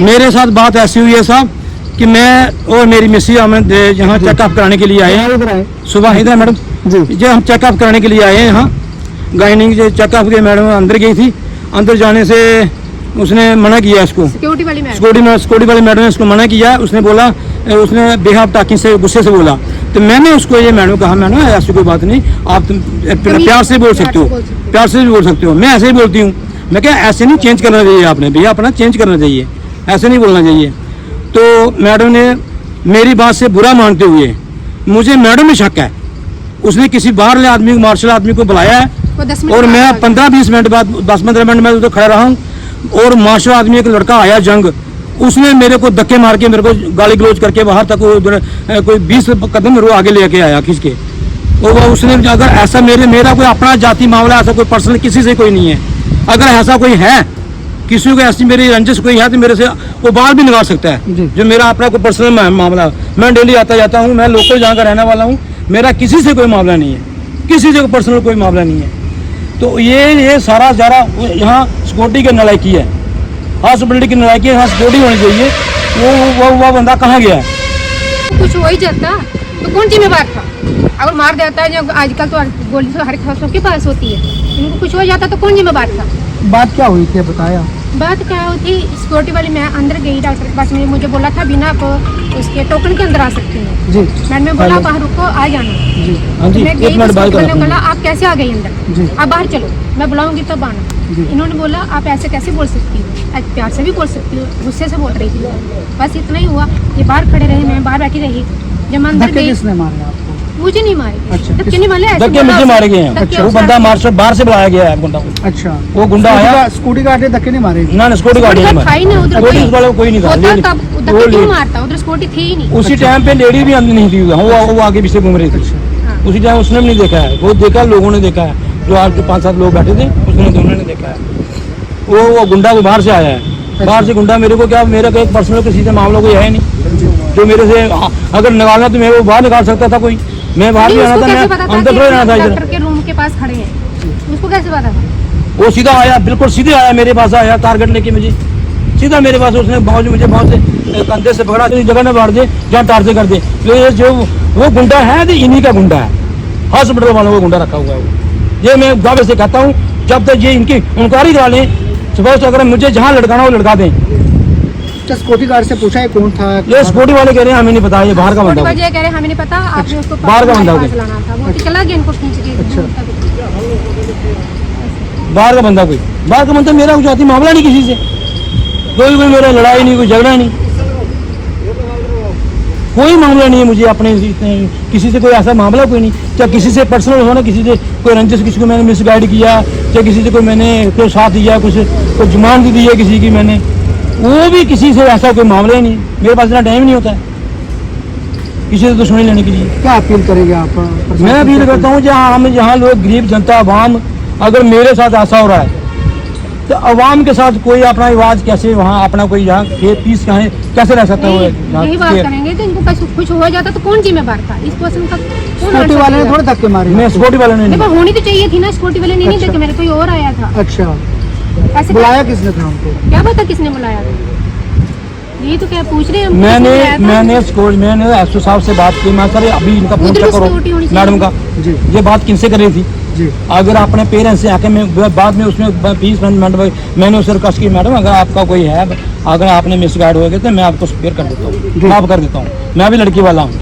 मेरे साथ बात ऐसी हुई है साहब कि मैं और मेरी मिस्सी हम यहाँ चेकअप कराने के लिए आए हैं सुबह। इधर मैडम जी, जो हम चेकअप कराने के लिए आए हैं यहाँ गायनिंग जो चेकअप के मैडम अंदर गई थी। अंदर जाने से उसने मना किया इसको, सिक्योरिटी वाली मैडम ने उसको मना किया। उसने बोला, उसने बेहाब टाकिंग से गुस्से से बोला। तो मैंने उसको ये मैडम कहा, मैडम ऐसी कोई बात नहीं, आप प्यार से बोल सकते हो, प्यार से भी बोल सकते हो। मैं ऐसे ही बोलती हूँ। मैं क्या ऐसे नहीं चेंज करना चाहिए, आपने भैया अपना चेंज करना चाहिए, ऐसे नहीं बोलना चाहिए। तो मैडम ने मेरी बात से बुरा मानते हुए, मुझे मैडम में शक है, उसने किसी बाहरले आदमी को, मार्शल आदमी को बुलाया है और मैं 15-20 मिनट बाद 10-15 मिनट में तो खड़ा रहा हूँ और मार्शल आदमी एक लड़का आया जंग, उसने मेरे को धक्के मार के मेरे को गाली गलौज करके बाहर तक कोई 20 कदम आगे लेके आया खींच के। और उसने अगर ऐसा मेरा कोई अपना जाति मामला, ऐसा कोई पर्सनल किसी से कोई नहीं है। अगर ऐसा कोई है, किसी को ऐसी मेरी रंजिश कोई है तो मेरे से वो बाहर भी निकाल सकता है। जो मेरा अपना कोई पर्सनल मामला, मैं डेली आता जाता हूँ, मैं लोकल जहाँ का रहने वाला हूँ, मेरा किसी से कोई मामला नहीं है, किसी से पर्सनल कोई मामला नहीं है। तो ये सारा यहाँ सिक्योरिटी की नलायकी है, हॉस्पिटल की नलायकी है। यहाँ सिक्योरिटी होनी चाहिए। वो बंदा कहाँ गया है? कुछ हो ही जाता तो कौन जिम्मेवार था? अगर मार देता है, जो आजकल तो गोली तो हर सबके पास होती है, इनको कुछ हो जाता तो कौन जिम्मेवार था? बात क्या हुई थी बताया? बात क्या हुई थी, सिक्योरिटी वाली मैं अंदर गई डॉक्टर के पास में, मुझे बोला था बिना आप उसके टोकन के अंदर आ सकते हैं जी। मैंने बोला बाहर रुको, आ जाना जी। तो मैं गई, बोला आप कैसे आ गई अंदर, आप बाहर चलो, मैं बुलाऊंगी तब आना। इन्होंने बोला आप ऐसे कैसे बोल सकती हो, प्यार से भी बोल सकती हो, गुस्से से बोल रही थी। बस इतना ही हुआ। ये बाहर खड़े रहे, मैं बाहर बैठी रही। जब मैं अंदर गई, किसने मारा आपको? मुझे नहीं मारे। अच्छा, धक्के नहीं मारे, धक्के मुझे मारे गए हैं। अच्छा, वो बंदा मार्शल बाहर से बुलाया गया है गुंडा को। अच्छा, वो गुंडा आया, स्कूटी गार्ड ने धक्के नहीं मारे? ना सिक्योरिटी गार्ड ने मारा, पुलिस वाले कोई नहीं था। तब धक्के क्यों मारता, उधर सिक्योरिटी थी ही नहीं। उसी टाइम पे लेडी भी अंदर नहीं थी, वो आगे पीछे घूम रही थी। उसी टाइम उसने भी नहीं देखा है, वो देखा लोगों ने देखा है, जो आज के 5-7 लोग बैठे थे उसने दोनों ने देखा है। वो गुंडा को बाहर से आया है, बाहर से गुंडा। मेरे को क्या, मेरा कोई पर्सनल किसी से मामला कोई है नहीं जो मेरे से अगर निकालना तो मैं वो बाहर निकाल सकता था कोई। मैं बाहर भी आना था, मैं अंदर थोड़ी आना था। डॉक्टर के रूम के पास खड़े हैं, उसको कैसे पता था? वो सीधा आया, बिल्कुल सीधे आया, मेरे पास आया टारगेट लेके मुझे, सीधा मेरे पास। उसने मुझे बहुत से कंधे से पकड़ा, जगह में बांट दे जहाँ टार्चर कर दे। तो जो वो गुंडा है तो इन्हीं का गुंडा है, हॉस्पिटल वालों को गुंडा रखा हुआ है वो। ये मैं दावे से कहता हूँ, जब तक ये इनकी इंक्वायरी करा लें, सपोज अगर मुझे जहाँ लड़काना वो लड़का दें। सिक्योरिटी गार्ड से पूछा है कौन था? ये सिक्योरिटी वाले कह रहे हैं हमें नहीं पता, ये बाहर का बंदा है। कह रहे हैं हमें नहीं पता, आपने उसको बाहर का बंदा था, वो चला गया इनको खींच के। अच्छा, बाहर का बंदा, कोई बाहर का बंदा। मेरा कुछ जाती मामला नहीं किसी से, कोई मेरा लड़ाई नहीं, कोई झगड़ा नहीं, कोई मामला नहीं है मुझे अपने किसी से, कोई ऐसा मामला कोई नहीं। चाहे किसी से पर्सनल हो ना, किसी से कोई रंजिश, किसी को मैंने मिसगाइड किया, चाहे किसी से कोई मैंने कोई साथ दिया, कुछ कोई जुमान दी है किसी की मैंने, वो भी किसी से ऐसा कोई मामला ही नहीं। मेरे पास इतना टाइम नहीं होता है किसी से दुश्मनी लेने के लिए। क्या अपील करेंगे आप? मैं अपील करता हूँ, जहाँ लोग गरीब जनता अवाम, अगर मेरे साथ ऐसा हो रहा है तो अवाम के साथ कोई अपना आवाज कैसे, वहाँ अपना कोई यहाँ पीस कैसे रह सकता है? यही बात करेंगे तो इनको कुछ हो जाता तो कौन जिम्मेवार था इस पर्सन का? सिक्योरिटी वाले ने थोड़े धक्के मारे? मैं सिक्योरिटी वाले ने नहीं, होनी तो चाहिए थी ना, सिक्योरिटी वाले नहीं देखे, मेरे कोई और आया था। अच्छा, ऐसे बुलाया किसने था हमको? क्या पता किसने बुलाया था, ये तो क्या पूछ रहे हैं? मैंने एसओ साहब से बात की, मैं सर अभी इनका फोन चेक करो मैडम का जी। ये बात किनसे कर रही थी जी? अगर अपने पेरेंट्स से आके मैं बाद में उसमें 20 मिनट मैंने उससे रिक्वेस्ट की, मैडम अगर आपका कोई है, अगर आपने मिसगाइड हो गए तो मैं आपको स्पेयर कर देता हूँ, माफ कर देता हूँ, मैं भी लड़की वाला हूँ,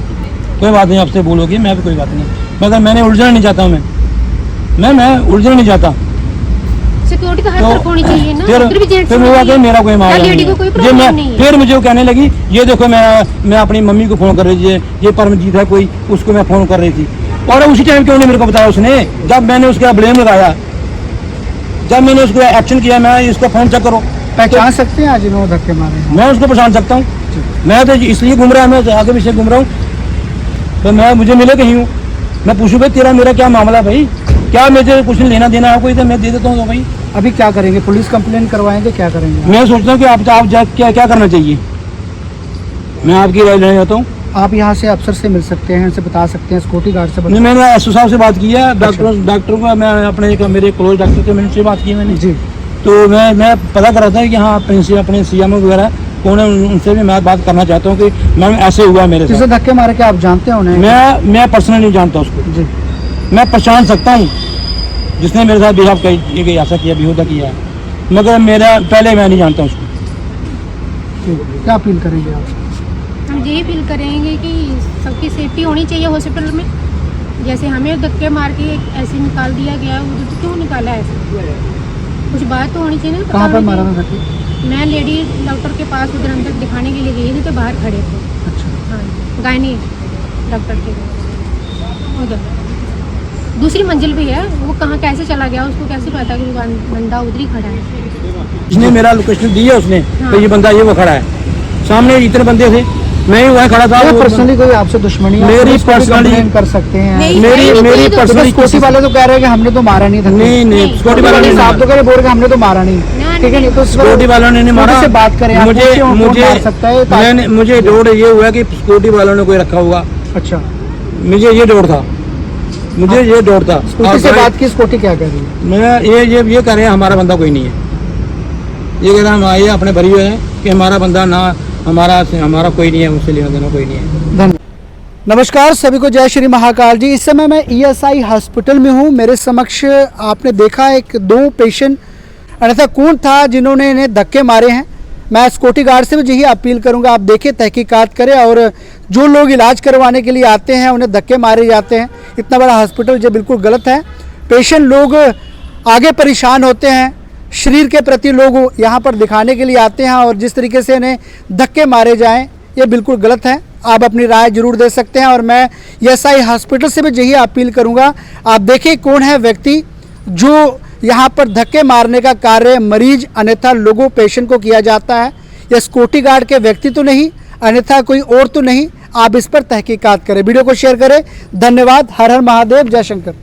कोई बात नहीं, आपसे बोलोगी, मैं भी कोई बात नहीं। मगर मैंने उलझना नहीं चाहता हूँ, मैं उलझना नहीं चाहता। सिक्योरिटी तो हर तरफ होनी चाहिए ना, उधर भी जेंट्स फिर मेरा कोई मामला नहीं। फिर मुझे वो कहने लगी, ये देखो मैं अपनी मम्मी को फोन कर रही थी, ये परमजीत है कोई, उसको मैं फोन कर रही थी। और उसी टाइम क्यों नहीं मेरे को बताया उसने, जब मैंने उसका ब्लेम लगाया, जब मैंने उसको एक्शन किया, मैं इसको फोन चेक करो। पहचान सकते हैं आज इन्होंने धक्के मारे? मैं उसको पहचान सकता हूँ, मैं तो इसलिए घूम रहा है, मैं आगे पीछे घूम रहा हूँ, तो मैं मुझे मिले कहीं हूँ, मैं पूछूँ भाई तेरा मेरा क्या मामला, भाई क्या मुझे कुछ लेना देना है कोई, तो मैं दे देता हूँ। भाई अभी क्या करेंगे? पुलिस कंप्लेन करवाएंगे, क्या करेंगे? मैं सोचता हूँ कि आप क्या करना चाहिए, मैं आपकी राय लेना चाहता हूँ। आप यहाँ से अफसर से मिल सकते हैं, इनसे बता सकते हैं, सिक्योरिटी गार्ड से नहीं, मैंने एसओ साहब से बात की है, डॉक्टर को मैं अपने मेरे क्लोज डॉक्टर से मैंने उससे बात की मैंने जी। तो मैं पता कर रहा था कि हाँ अपने सीएमओ वगैरह कौन है, उनसे भी मैं बात करना चाहता हूँ कि मैम ऐसे हुआ मेरे जिसे साथ। धक्के मारे के आप जानते हैं उन्हें? मैं पर्सनली नहीं जानता उसको, जी। मैं पहचान सकता हूँ जिसने मेरे साथ बिहेव ये ऐसा किया, बेहुदा किया, मगर मेरा पहले मैं नहीं जानता उसको। क्या अपील करेंगे आप? हम यही फील करेंगे कि सबकी सेफ्टी होनी चाहिए हॉस्पिटल में। जैसे हमें धक्के मार के ऐसे निकाल दिया गया, वो तो क्यों निकाला ऐसे? कुछ बात तो होनी चाहिए ना। कहाँ पर मारा था धक्के? मैं लेडी डॉक्टर के पास उधर अंदर दिखाने के लिए गई थी, तो बाहर खड़े थे। अच्छा। हाँ, गायनी डॉक्टर के उधर दूसरी मंजिल भी है, वो कहाँ कैसे चला गया उसको कैसे पता कि बंदा उधर ही खड़ा है। जिसने मेरा लोकेशन दिया उसने, हाँ। तो ये बंदा ये वो खड़ा है सामने, इतने बंदे थे, मैं ही वहाँ खड़ा था। वो पर्सनली कोई आपसे दुश्मनी है? मेरी पुलिस को भी personally- complain कर सकते हैं? नहीं, मेरी तो पर्सनली सिक्योरिटी वाले तो कह रहे हैं कि हमने तो मारा नहीं था। नहीं सिक्योरिटी वालों ने आप तो कह रहे बोल के हमने तो मारा नहीं, ठीक है? नहीं तो सिक्योरिटी वालों ने नहीं मारा। से बात करें, आप मुझे पूछिए कौन मुझे मार सकता है? मुझे डोर ये हुआ कि सिक्योरिटी वालों ने कोई रखा होगा, अच्छा, मुझे ये डोर था, मुझे ये डोर था। सिक्योरिटी से बात की, सिक्योरिटी क्या कह रही है? मैं ये कह रहे हैं हमारा बंदा कोई नहीं है, ये कह रहे हैं हम आए अपने भरी हुए हैं कि हमारा बंदा ना, हमारा कोई नहीं है, मुझसे लेना देना कोई नहीं है। धन्यवाद। नमस्कार सभी को, जय श्री महाकाल जी। इस समय मैं ESI हॉस्पिटल में हूँ। मेरे समक्ष आपने देखा एक दो पेशेंट, अन्यथा कौन था जिन्होंने इन्हें धक्के मारे हैं। मैं सिक्योरिटी गार्ड से भी यही अपील करूंगा, आप देखें, तहकीकात करें, और जो लोग इलाज करवाने के लिए आते हैं उन्हें धक्के मारे जाते हैं। इतना बड़ा हॉस्पिटल जो बिल्कुल गलत है। पेशेंट लोग आगे परेशान होते हैं, शरीर के प्रति लोग यहाँ पर दिखाने के लिए आते हैं, और जिस तरीके से इन्हें धक्के मारे जाएं ये बिल्कुल गलत है। आप अपनी राय जरूर दे सकते हैं, और मैं ESI हॉस्पिटल से भी यही अपील करूँगा, आप देखें कौन है व्यक्ति जो यहाँ पर धक्के मारने का कार्य मरीज अन्यथा लोगों पेशेंट को किया जाता है। यह सिक्योरिटी गार्ड के व्यक्ति तो नहीं, अन्यथा कोई और तो नहीं। आप इस पर तहकीकात करें, वीडियो को शेयर करें। धन्यवाद। हर हर महादेव, जय शंकर।